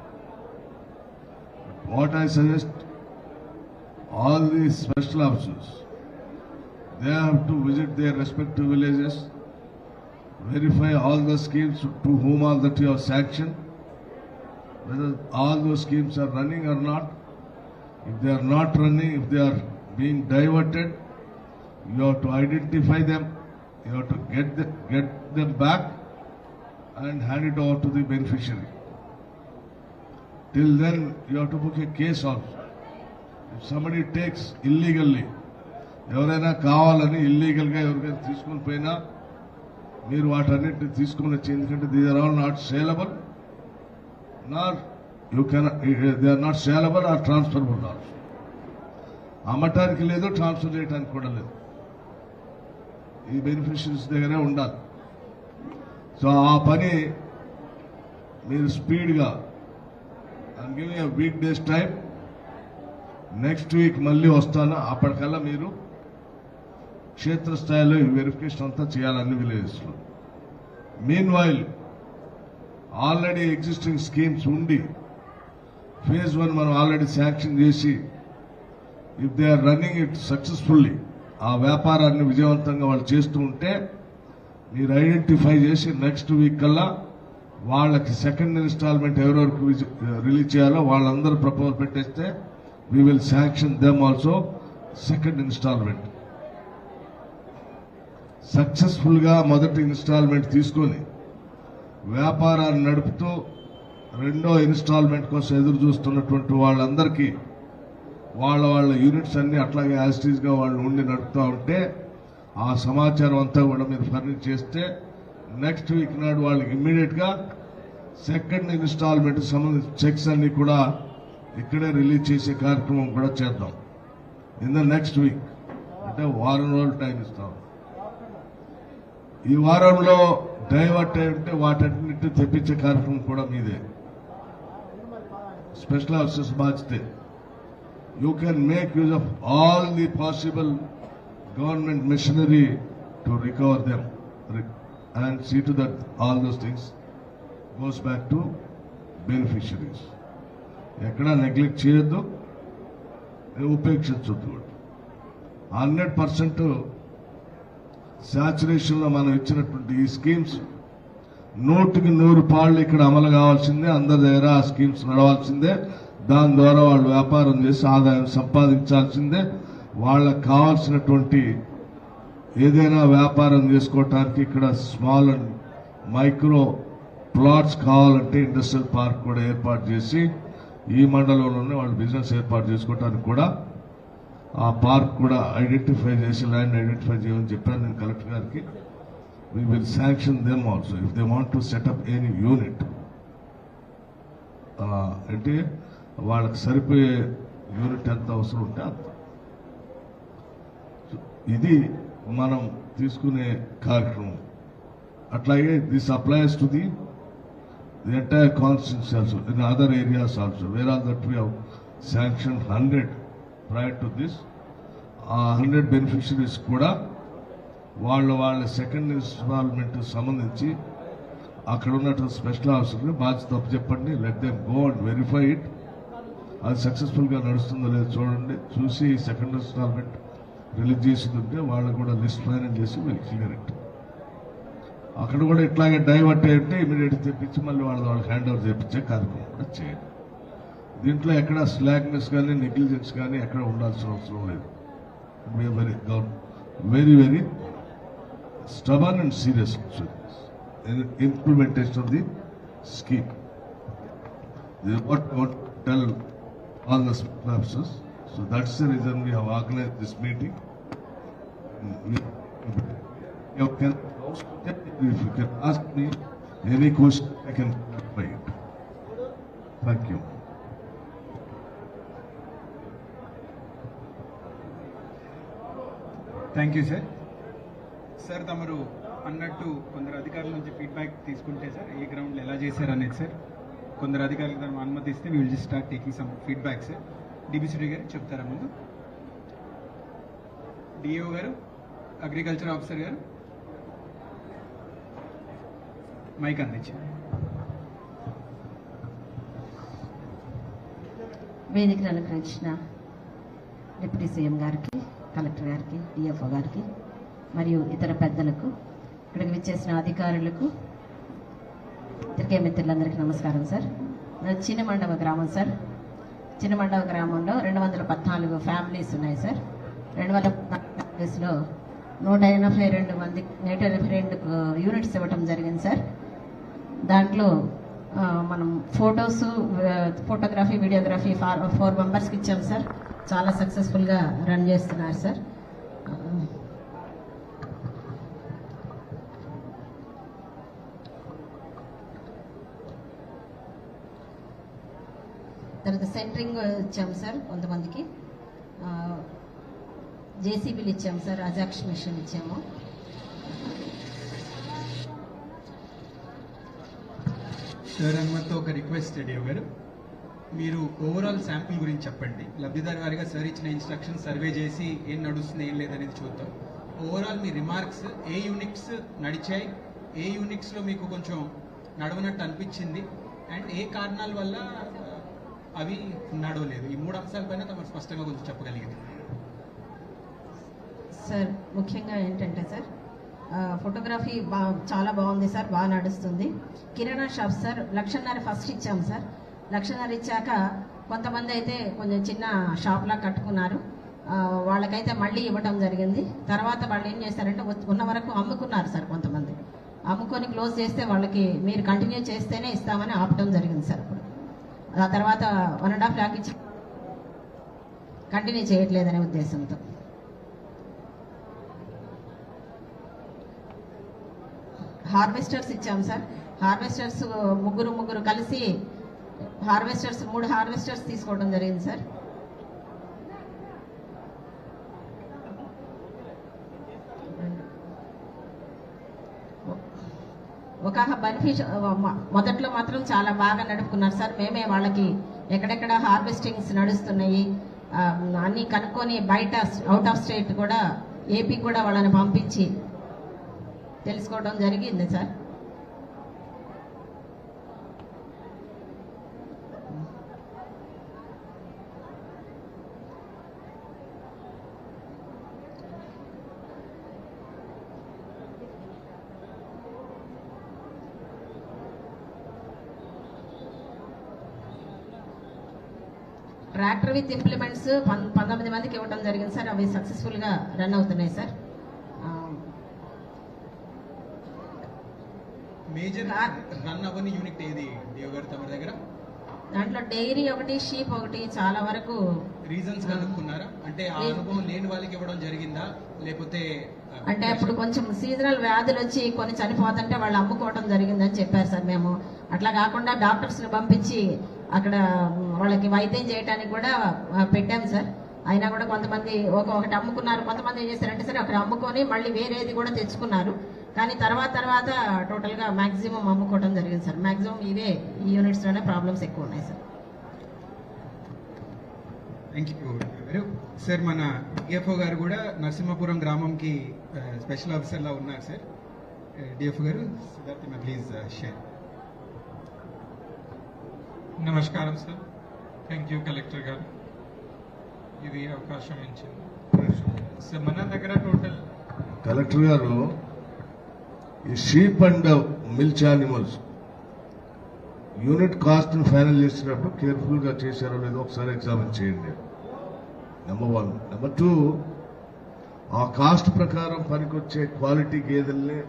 What I suggest, all these special officers, they have to visit their respective villages, verify all the schemes to whom all that you have sanctioned, whether all those schemes are running or not. If they are not running, if they are being diverted, you have to identify them, you have to get them back and hand it over to the beneficiary. Till then, you have to book a case also. If somebody takes illegally, ఎవరైనా కావాలని illegal గా ఎవరికైనా తీసుకుని పోయినా మీరు వాటన్నిటిని తీసుకుని వచ్చి, ఎందుకంటే these are all not saleable, not you can, they are not saleable or transferable also. అమ్మటానికి లేదు, ట్రాన్స్ఫర్ చేయడానికి కూడా లేదు. ఈ బెనిఫిషరీస్ దగ్గరే ఉండాలి. సో ఆ పని మీరు స్పీడ్గా, I'm giving a week days time, next week మళ్ళీ వస్తాను. అప్పటికల్లా మీరు క్షేత్రస్థాయిలో ఈ వెరిఫికేషన్ అంతా చేయాలి అన్ని విలేజెస్లో. Meanwhile already existing schemes ఉండి ఫేజ్ 1 మనం ఆల్రెడీ శాంక్షన్ చేసి, if they are running it successfully, ఆ వ్యాపారాన్ని విజయవంతంగా వాళ్ళు చేస్తూ ఉంటే మీరు ఐడెంటిఫై చేసి నెక్స్ట్ వీక్ కల్లా వాళ్ళకి సెకండ్ ఇన్స్టాల్మెంట్ ఎవరెవరికి రిలీజ్ చేయాలో వాళ్ళందరూ ప్రపోజల్ పెట్టేస్తే we will sanction them also second installment. Successful గా మొదటి ఇన్స్టాల్మెంట్ తీసుకొని వ్యాపారాన్ని నడుపుతూ రెండో ఇన్స్టాల్మెంట్ కోసం ఎదురు చూస్తున్నటువంటి వాళ్ళందరికీ వాళ్ళ యూనిట్స్ అన్ని అట్లాగే యాజిటీస్ గా వాళ్ళు ఉండి నడుపుతూ ఉంటే ఆ సమాచారం అంతా కూడా మీరు ఫర్నిచ్ చేస్తే నెక్స్ట్ వీక్ నాడు వాళ్ళకి ఇమ్మీడియట్ గా సెకండ్ ఇన్స్టాల్మెంట్ సంబంధించిన చెక్స్ అన్ని కూడా ఇక్కడే రిలీజ్ చేసే కార్యక్రమం కూడా చేద్దాం ఇన్ ద నెక్స్ట్ వీక్. అంటే వారం రోజులు టైం ఇస్తాం. ఈ వారంలో డైవర్ట్ అయి ఉంటే వాటన్నిటి తెప్పించే కార్యక్రమం కూడా మీదే. స్పెషల్ ఆఫీసర్స్ బాధ్యతే. You can make use of all the possible government machinery to recover them and see to that all those things goes back to beneficiaries. ఎక్కడా నెగ్లెక్ట్ చేయొద్దు, ఉపేక్షించొద్దు. 100% సాచురేషన్ లో మనం ఇచ్చినటువంటి ఈ స్కీమ్స్ 100కి 100 పాళ్ళు ఇక్కడ అమలు కావాల్సిందే. అందరి దగ్గర ఆ స్కీమ్స్ నడవాల్సిందే. దాని ద్వారా వాళ్ళు వ్యాపారం చేసి ఆదాయం సంపాదించాల్సిందే. వాళ్ళకు కావాల్సినటువంటి ఏదైనా వ్యాపారం చేసుకోవటానికి ఇక్కడ స్మాల్ అండ్ మైక్రో ప్లాట్స్ కావాలంటే ఇండస్ట్రియల్ పార్క్ కూడా ఏర్పాటు చేసి ఈ మండలంలోనే వాళ్ళు బిజినెస్ ఏర్పాటు చేసుకోవడానికి కూడా ఆ పార్క్ కూడా ఐడెంటిఫై చేసి ల్యాండ్ ఐడెంటిఫై చేయమని చెప్పాను నేను కలెక్టర్ గారికి. We will sanction them also if they want to set up any unit. అంటే వాళ్ళకి సరిపోయే యూనిట్ ఎంత అవసరం ఉంటే అంత. ఇది మనం తీసుకునే కార్యక్రమం. అట్లాగే this applies to the entire constituency also, in other areas also, where all that we have sanctioned 100 prior to this. 100 beneficiaries kuda వాళ్ళ సెకండ్ ఇన్స్టాల్మెంట్ సంబంధించి అక్కడ ఉన్నటువంటి స్పెషల్ ఆఫీసర్ని బాధ్యత చెప్పండి. Let them go and verify it. అది successful గా నడుస్తుందో లేదో చూడండి. చూసి సెకండ్ ఇన్స్టాల్మెంట్ రిలీజ్ చేసింది ఉంటే వాళ్ళు కూడా లిస్ట్ ఫైనల్ చేసి విల్ క్లియర్ ఇట్. అక్కడ కూడా ఇట్లాగే డైవర్ట్ అయితే ఇమీడియట్ తెప్పించి మళ్ళీ వాళ్ళకి హ్యాండ్ ఓవర్ చేయించే కార్యక్రమం కూడా చేయండి. దీంట్లో ఎక్కడ స్లాక్నెస్ కానీ నెగ్లిజెన్స్ కానీ ఎక్కడ ఉండాల్సిన అవసరం లేదు. Very very stubborn and serious implementation of the scheme. This is what I want to tell all the officers. So that's the reason we have organized this meeting. If you can ask me any question, I can clarify it. Thank you. Thank you sir. Sir తమరు అన్నట్టు కొందరు అధికారుల నుంచి feedback తీసుకుంటే sir ఏ గ్రౌండ్లో ఎలా చేశారు అనేది సార్ కొందరు అధికారులు తమ అనుమతిస్తే we will just start taking some feedback sir. DBCD garu చెప్తారా ముందు? డిఓ గారు, అగ్రికల్చర్ ఆఫీసర్ గారు మైక్ అందించారు. వేదికను అలంకరించిన డిప్యూటీ సీఎం గారికి, కలెక్టర్ గారికి, డిఎఫ్ఓ గారికి మరియు ఇతర పెద్దలకు, ఇక్కడికి విచ్చేసిన అధికారులకు, తిరిగే మిత్రులందరికీ నమస్కారం సార్. చిన్నమండవ గ్రామం సార్. చిన్నమండవ గ్రామంలో 214 ఫ్యామిలీస్ ఉన్నాయి సార్. 214 ఫ్యామిలీస్లో 182 మంది 182 యూనిట్స్ ఇవ్వటం జరిగింది సార్. దాంట్లో మనం ఫోటోగ్రఫీ, వీడియోగ్రఫీ 4 మెంబర్స్కి ఇచ్చాం సార్. చాలా సక్సెస్ఫుల్గా రన్ చేస్తున్నారు సార్. తర్వాత సెంటరింగ్ ఇచ్చాం సార్ కొంతమందికి. జేసీబీలు ఇచ్చాము సార్. అజాక్ష మిషన్ ఇచ్చాము. సార్ అనుమతితో ఒక రిక్వెస్ట్ డిఓ గారు, మీరు ఓవరాల్ శాంపిల్ గురించి చెప్పండి. లబ్ధిదారు వారిగా సార్ ఇచ్చిన ఇన్స్ట్రక్షన్ సర్వే చేసి ఏం నడుస్తుంది ఏం లేదనేది చూద్దాం. ఓవరాల్ మీ రిమార్క్స్, ఏ యూనిట్స్ నడిచాయి, ఏ యూనిట్స్లో మీకు కొంచెం నడవనట్టు అనిపించింది, అండ్ ఏ కారణాల వల్ల అవి నడవలేదు, ఈ 3 అంశాలపైన తమ స్పష్టంగా కొంచెం చెప్పగలిగింది. సార్ ముఖ్యంగా ఏంటంటే సార్ ఫోటోగ్రఫీ చాలా బాగుంది సార్, బాగా నడుస్తుంది. కిరాణా షాప్ సార్ 1,50,000 ఫస్ట్ ఇచ్చాం సార్. 1,50,000 ఇచ్చాక కొంతమంది అయితే కొంచెం చిన్న షాప్లా కట్టుకున్నారు. వాళ్ళకైతే మళ్ళీ ఇవ్వడం జరిగింది. తర్వాత వాళ్ళు ఏం చేశారంటే ఉన్న వరకు అమ్ముకున్నారు సార్. కొంతమంది అమ్ముకొని క్లోజ్ చేస్తే వాళ్ళకి మీరు కంటిన్యూ చేస్తేనే ఇస్తామని ఆపడం జరిగింది సార్. అప్పుడు ఆ తర్వాత 1.5 లాక్ ఇచ్చి కంటిన్యూ చేయట్లేదనే ఉద్దేశంతో. హార్వెస్టర్స్ ఇచ్చాం సార్. హార్వెస్టర్స్ ముగ్గురు కలిసి హార్వెస్టర్స్ 3 హార్వెస్టర్స్ తీసుకోవడం జరిగింది సార్. ఒక మొదట్లో మాత్రం చాలా బాగా నడుపుకున్నారు సార్. మేమే వాళ్ళకి ఎక్కడెక్కడ హార్వెస్టింగ్స్ నడుస్తున్నాయి అన్నీ కనుక్కొని బయట అవుట్ ఆఫ్ స్టేట్ కూడా ఏపీ కూడా వాళ్ళని పంపించి తెలుసుకోవడం జరిగింది సార్. ట్రాక్టర్ విత్ ఇంప్లిమెంట్స్ 19 మందికి ఇవ్వడం జరిగింది సార్. అవి సక్సెస్ఫుల్గా రన్ అవుతున్నాయి సార్. మేజర్ రన్ అవ్వని యూనిట్ ఏది డిఓ గారు తమ దగ్గర? దాంట్లో డైరీ ఒకటి, షీప్ ఒకటి. చాలా వరకు రీజన్స్ కనుక్కున్నారా? అంటే ఆ అనుభవం లేని వాళ్ళకి ఇవ్వడం జరిగిందా, లేకపోతే అంటే అప్పుడు కొంచెం సీజనల్ వ్యాధులు వచ్చి కొన్ని చనిపోతుంటే వాళ్ళు అమ్ముకోవడం జరిగిందని చెప్పారు సార్. మేము అట్లా కాకుండా డాక్టర్స్ని పంపించి అక్కడ వాళ్ళకి వైద్యం చేయడానికి కూడా పెట్టాము సార్. అయినా కూడా కొంతమంది ఒకటి అమ్ముకున్నారు. కొంతమంది ఏం చేశారంటే సార్ అక్కడ అమ్ముకొని మళ్ళీ వేరేది కూడా తెచ్చుకున్నారు. కానీ తర్వాత టోటల్గా మ్యాక్సిమం అమ్ముకోవడం జరిగింది సార్. మ్యాక్సిమం ఈ యూనిట్స్లోనే ప్రాబ్లమ్స్ ఎక్కువ ఉన్నాయి సార్. Thank you sir. మన డిఎఫ్ఓ గారు కూడా నరసింహపురం గ్రామంకి స్పెషల్ ఆఫీసర్లా ఉన్నారు సార్. డిఎఫ్ఓ గారు సిద్ధార్థ ప్లీజ్ షేర్. నమస్కారం సార్. థ్యాంక్ యూ కలెక్టర్ గారు ఇది అవకాశం ఇచ్చింది సార్. మన దగ్గర టోటల్ కలెక్టర్ గారు ఈ sheep and milk animals unit cost final చేసినప్పుడు కేర్ఫుల్ గా చేశారో లేదో ఒకసారి ఎగ్జామిన్ చేయండి. నెంబర్ 1. నెంబర్ 2, ఆ కాస్ట్ ప్రకారం పనికొచ్చే క్వాలిటీ గేదెల్ని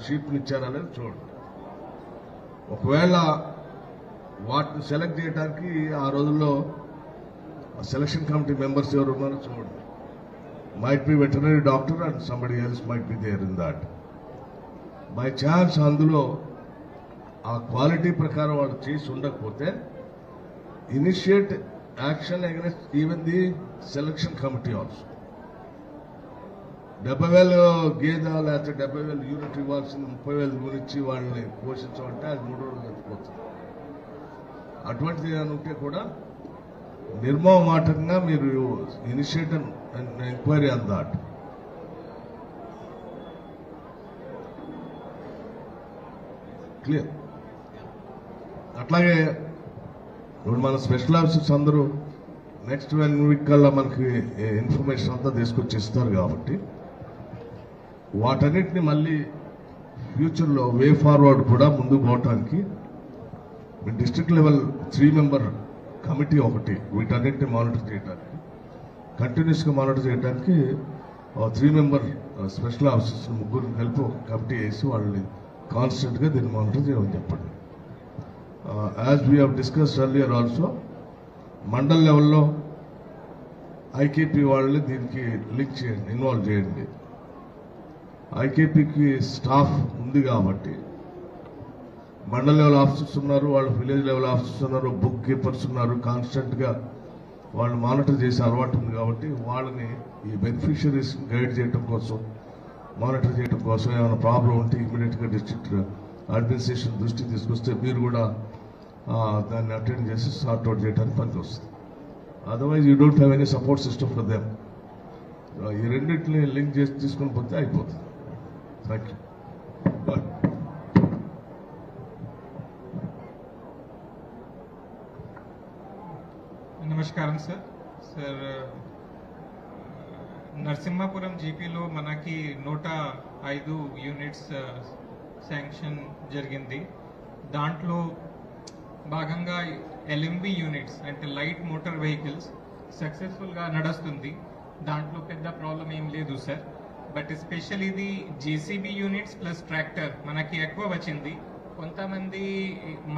షీప్ని ఇచ్చారనేది చూడండి. ఒకవేళ వాటిని సెలెక్ట్ చేయడానికి ఆ రోజుల్లో సెలక్షన్ కమిటీ మెంబర్స్ ఎవరు ఉన్నారో చూడండి. Might be veterinary doctor and somebody else might be there in that. By chance అందులో ఆ క్వాలిటీ ప్రకారం వాళ్ళు చేసి ఉండకపోతే initiate action against even the selection committee also. 70,000 గేదె లేకపోతే 70,000 యూనిట్ ఇవ్వాల్సింది 30,000 గురించి వాళ్ళని పోషించమంటే అది 3 రోజులు చచ్చిపోతుంది. అటువంటిది ఏమైనా ఉంటే కూడా నిర్మోహమాటంగా మీరు initiate enquiry on that. Clear. అట్లాగే ఇప్పుడు మన స్పెషల్ ఆఫీసర్స్ అందరూ నెక్స్ట్ 1 వీక్ కల్లా మనకి ఇన్ఫర్మేషన్ అంతా తీసుకొచ్చి ఇస్తారు కాబట్టి వాటన్నిటిని మళ్ళీ ఫ్యూచర్లో వే ఫార్వర్డ్ కూడా ముందుకు పోవటానికి డిస్ట్రిక్ట్ లెవెల్ 3 మెంబర్ కమిటీ ఒకటి వీటన్నిటిని మానిటర్ చేయడానికి, కంటిన్యూస్గా మానిటర్ చేయడానికి 3 మెంబర్ స్పెషల్ ఆఫీసర్స్ 3 కలిపి ఒక కమిటీ వేసి వాళ్ళని కాన్స్టెంట్గా దీన్ని మానిటర్ చేయమని చెప్పండి. As we have discussed earlier also mandal లెవెల్లో ఐకేపీ వాళ్ళని దీనికి లింక్ చేయండి, ఇన్వాల్వ్ చేయండి. ఐకేపీకి స్టాఫ్ ఉంది కాబట్టి మండల్ లెవెల్ ఆఫీసర్స్ ఉన్నారు, వాళ్ళు విలేజ్ లెవెల్ ఆఫీసర్స్ ఉన్నారు, బుక్ కీపర్స్ ఉన్నారు. కాన్స్టెంట్గా వాళ్ళు మానిటర్ చేసే అలవాటు ఉంది కాబట్టి వాళ్ళని ఈ బెనిఫిషరీస్ గైడ్ చేయడం కోసం, మానిటర్ చేయడం కోసం ఏమైనా ప్రాబ్లం ఉంటే ఇమీడియట్గా డిస్ట్రిక్ట్ అడ్మినిస్ట్రేషన్ దృష్టికి తీసుకొస్తే మీరు కూడా దాన్ని అటెండ్ చేసి సార్ట్ అవుట్ చేయడానికి పనికి వస్తుంది. Otherwise you don't have any support system for them. ఈ రెండింటిని లింక్ చేసి తీసుకుని పోతే అయిపోతుంది. Thank you. నమస్కారం సార్. నరసింహాపురం జీపీలో మనకి 105 యూనిట్స్ శాంక్షన్ జరిగింది. దాంట్లో భాగంగా LMV యూనిట్స్ అంటే లైట్ మోటార్ వెహికల్స్ సక్సెస్ఫుల్గా నడుస్తుంది. దాంట్లో పెద్ద ప్రాబ్లం ఏం లేదు సార్. బట్ స్పెషల్ ఇది JCB యూనిట్స్ ప్లస్ ట్రాక్టర్ మనకి ఎక్కువ వచ్చింది. కొంతమంది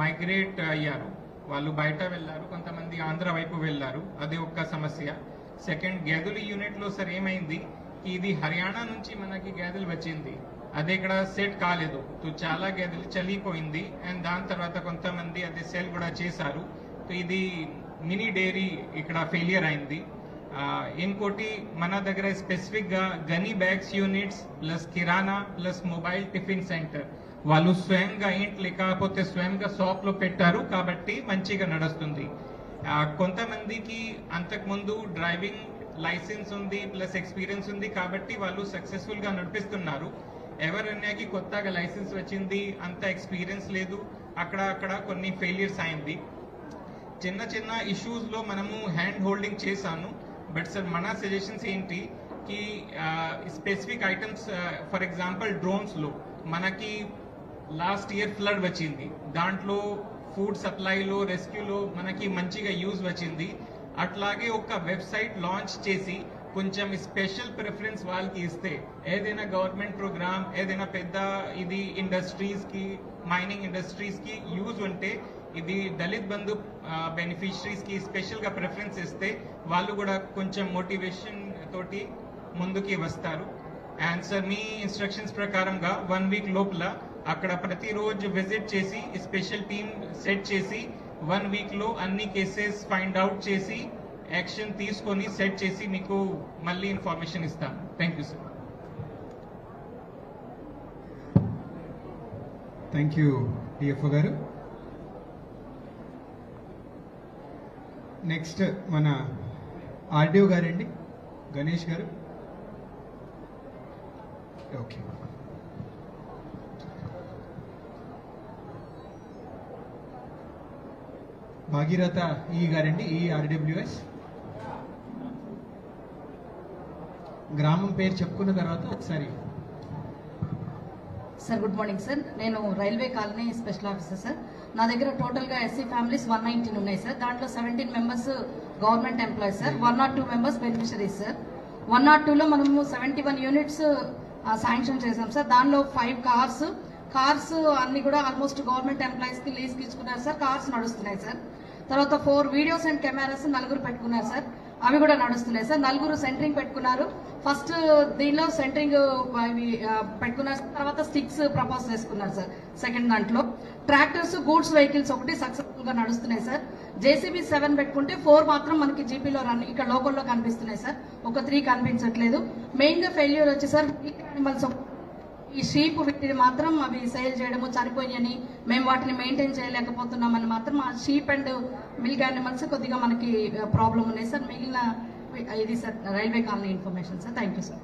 మైగ్రేట్ అయ్యారు, వాళ్ళు బయట వెళ్ళారు, కొంతమంది ఆంధ్ర వైపు వెళ్ళారు. అది ఒక్క సమస్య. సెకండ్, గేదెల యూనిట్లో సార్ ఏమైంది, ఇది హర్యానా నుంచి మనకి గేదెలు వచ్చింది, అది ఇక్కడ సెట్ కాలేదు. చాలా గేదెలు చలిపోయింది అండ్ దాని తర్వాత కొంతమంది అది సెల్ కూడా చేశారు. ఇది మినీ డైరీ ఇక్కడ ఫెయిలియర్ అయింది. ఇంకోటి మన దగ్గర స్పెసిఫిక్గా గనీ బ్యాగ్స్ యూనిట్స్ ప్లస్ కిరాణా ప్లస్ మొబైల్ టిఫిన్ సెంటర్ వాళ్ళు స్వయంగా ఇంట్ లేకపోతే స్వయంగా షాప్లో పెట్టారు కాబట్టి మంచిగా నడుస్తుంది. కొంతమందికి అంతకుముందు డ్రైవింగ్ లైసెన్స్ ఉంది ప్లస్ ఎక్స్పీరియన్స్ ఉంది కాబట్టి వాళ్ళు సక్సెస్ఫుల్గా నడిపిస్తున్నారు. ఎవరన్నాకి కొత్తగా లైసెన్స్ వచ్చింది, అంత ఎక్స్పీరియన్స్ లేదు, అక్కడ కొన్ని ఫెయిలియర్స్ అయింది. చిన్న చిన్న ఇష్యూస్లో మనము హ్యాండ్ హోల్డింగ్ చేశాను. బట్ సార్ మన సజెషన్స్ ఏంటి కి స్పెసిఫిక్ ఐటమ్స్ ఫర్ ఎగ్జాంపుల్ డ్రోన్స్లో మనకి లాస్ట్ ఇయర్ ఫ్లడ్ వచ్చింది, దాంట్లో ఫుడ్ సప్లైలో రెస్క్యూలో మనకి మంచిగా యూజ్ వచ్చింది. అట్లాగే ఒక వెబ్సైట్ లాంచ్ చేసి కొంచెం స్పెషల్ ప్రిఫరెన్స్ వాళ్ళకి ఇస్తే ఏదైనా గవర్నమెంట్ ప్రోగ్రామ్ ఏదైనా పెద్ద ఇది ఇండస్ట్రీస్కి మైనింగ్ ఇండస్ట్రీస్కి యూజ్ ఉంటే ఇది దళిత్ బంధు బెనిఫిషరీస్కి స్పెషల్గా ప్రిఫరెన్స్ ఇస్తే వాళ్ళు కూడా కొంచెం మోటివేషన్ తోటి ముందుకి వస్తారు. అండ్ సార్ మీ ఇన్స్ట్రక్షన్స్ ప్రకారంగా 1 వీక్ లోపల అక్కడ ప్రతిరోజు విజిట్ చేసి స్పెషల్ టీమ్ సెట్ చేసి 1 వీక్లో అన్ని కేసెస్ ఫైండ్ అవుట్ చేసి యాక్షన్ తీసుకొని సెట్ చేసి మీకు మళ్ళీ ఇన్ఫర్మేషన్ ఇస్తాను. Thank you sir. Thank you DFO గారు. నెక్స్ట్ మన ఆర్డీఓ గారండి, గణేష్ గారు. ఓకే. భాగీరథ ఈ గారండి, ఈ ఆర్డబ్ల్యూఎస్. గ్రామం పేరు చెప్పుకున్న తర్వాత ఒకసారి. సార్ గుడ్ మార్నింగ్ సార్, నేను railway colony special officer sir. నా దగ్గర టోటల్గా ఎస్సీ ఫ్యామిలీస్ 119 ఉన్నాయి సార్. దాంట్లో 17 members government employees sir, 1 or 2 members beneficiaries sir. 1 or 2లో మనము 71 యూనిట్స్ శాంక్షన్ చేసాం సార్. దానిలో 5 కార్స్ కార్స్ అన్ని కూడా ఆల్మోస్ట్ గవర్నమెంట్ ఎంప్లాయీస్ కి లీజ్కి ఇచ్చుకున్నారు సార్. కార్స్ నడుస్తున్నాయి సార్. తర్వాత 4 వీడియోస్ అండ్ కెమెరాస్ 4 పెట్టుకున్నారు సార్. అవి కూడా నడుస్తున్నాయి సార్. 4 సెంటరింగ్ పెట్టుకున్నారు. ఫస్ట్ దీనిలో సెంటరింగ్ పెట్టుకున్నారు. తర్వాత స్టిక్స్ ప్రపోజ్ చేసుకున్నారు సార్. సెకండ్ దాంట్లో ట్రాక్టర్స్, గూడ్స్ వెహికల్స్ ఒకటి సక్సెస్ఫుల్ గా నడుస్తున్నాయి సార్. జేసీబీ 7 పెట్టుకుంటే 4 మాత్రం మనకి జీపీలో రన్నింగ్ ఇక్కడ లోకల్లో కనిపిస్తున్నాయి సార్. ఒక 3 కనిపించట్లేదు. మెయిన్ గా ఫెయిల్యూర్ వచ్చి సార్ యానిమల్స్ ఈ షీప్ వీటిని మాత్రం అవి సేల్ చేయడము చనిపోయినాయని మేము వాటిని మెయింటైన్ చేయలేకపోతున్నామని మాత్రం ఆ షీప్ అండ్ మిల్క్ యానిమల్స్ కొద్దిగా మనకి ప్రాబ్లం ఉన్నాయి సార్. మిగిలిన ఇది sir railway colony information sir. Thank you sir.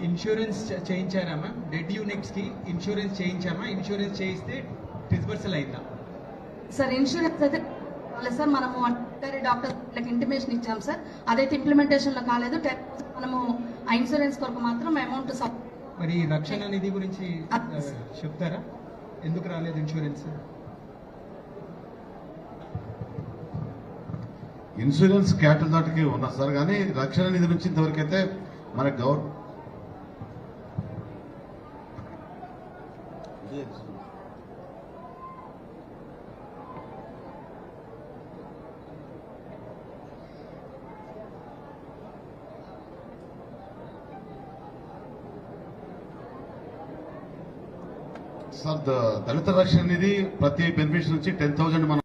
Insurance చేయించారా డెడ్ యూనిట్స్ కి ఇన్సూరెన్స్ చేయించామా? ఇన్సూరెన్స్ చేయిస్తే డిస్బర్సల్ అయిందా సార్? ఇన్సూరెన్స్ అయితే సార్ మనము డాక్టర్లకు ఇంటిమేషన్ ఇచ్చాం సార్. అదైతే ఇంప్లిమెంటేషన్ లో కాలేదు. మనము ఆ ఇన్సూరెన్స్ కొరకు మాత్రం అమౌంట్. మరి రక్షణ నిధి గురించి చెప్తారా? ఎందుకు రాలేదు ఇన్సూరెన్స్? ఇన్సూరెన్స్ క్యాపిటల్ దాటికి ఉన్నా సార్, కానీ రక్షణ నిధి నుంచి ఇంతవరకైతే మన గవర్నమెంట్ సార్ దళిత రక్షణ నిధి ప్రతి బెనిఫిషియరీ నుంచి 10,000 మనం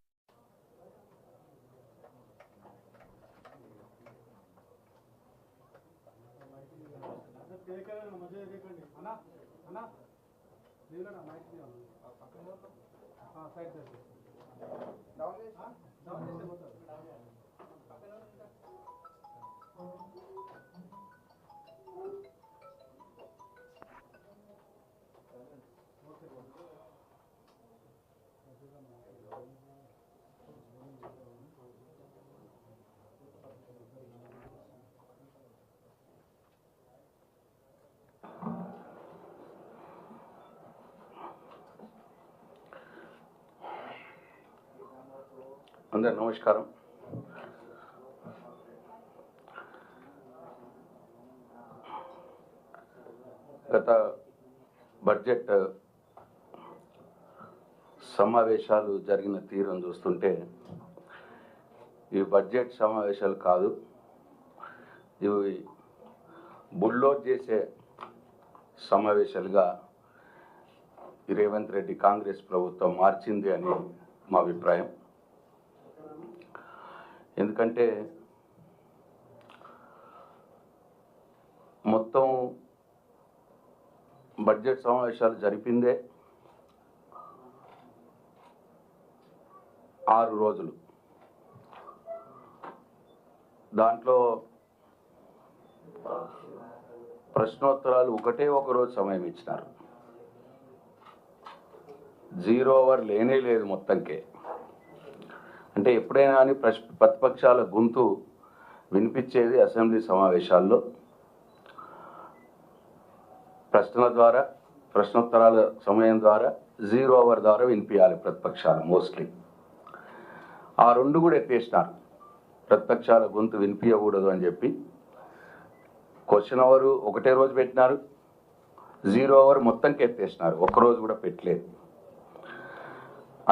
అందరు నమస్కారం. గత బడ్జెట్ సమావేశాలు జరిగిన తీరును చూస్తుంటే ఇవి బడ్జెట్ సమావేశాలు కాదు, ఇవి బుల్డోజ్ చేసే సమావేశాలుగా రేవంత్ రెడ్డి కాంగ్రెస్ ప్రభుత్వం మార్చింది అని మా అభిప్రాయం. ఎందుకంటే మొత్తం బడ్జెట్ సమావేశాలు జరిపిందే 6 రోజులు. దాంట్లో ప్రశ్నోత్తరాలు ఒకటే ఒక రోజు సమయం ఇచ్చినారు. 0 అవర్ లేనే లేదు మొత్తంకే. అంటే ఎప్పుడైనా కానీ ప్రతిపక్షాల గొంతు వినిపించేది అసెంబ్లీ సమావేశాల్లో ప్రశ్నల ద్వారా, ప్రశ్నోత్తరాల సమయం ద్వారా, 0 అవర్ ద్వారా వినిపించాలి ప్రతిపక్షాలు మోస్ట్లీ. ఆ 2 కూడా ఎత్తేసినారు. ప్రతిపక్షాల గొంతు వినిపించకూడదు అని చెప్పి క్వశ్చన్ అవర్ ఒకటే రోజు పెట్టినారు, 0 అవర్ మొత్తంకి ఎత్తేసినారు, ఒక్కరోజు కూడా పెట్టలేదు.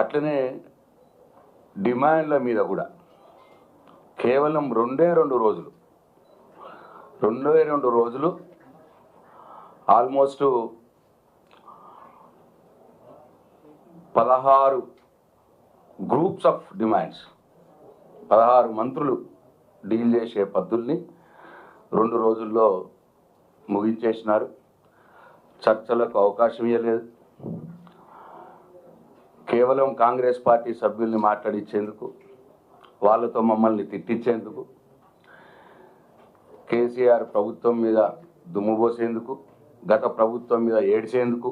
అట్లనే డిమాండ్ల మీద కూడా కేవలం 2 రోజులు ఆల్మోస్ట్ 16 గ్రూప్స్ ఆఫ్ డిమాండ్స్, 16 మంత్రులు డీల్ చేసే పద్ధతుల్ని 2 రోజుల్లో ముగించేసినారు. చర్చలకు అవకాశం ఇవ్వలేదు. కేవలం కాంగ్రెస్ పార్టీ సభ్యుల్ని మాట్లాడించేందుకు, వాళ్ళతో మమ్మల్ని తిట్టించేందుకు, కేసీఆర్ ప్రభుత్వం మీద దుమ్ము పోసేందుకు, గత ప్రభుత్వం మీద ఏడ్చేందుకు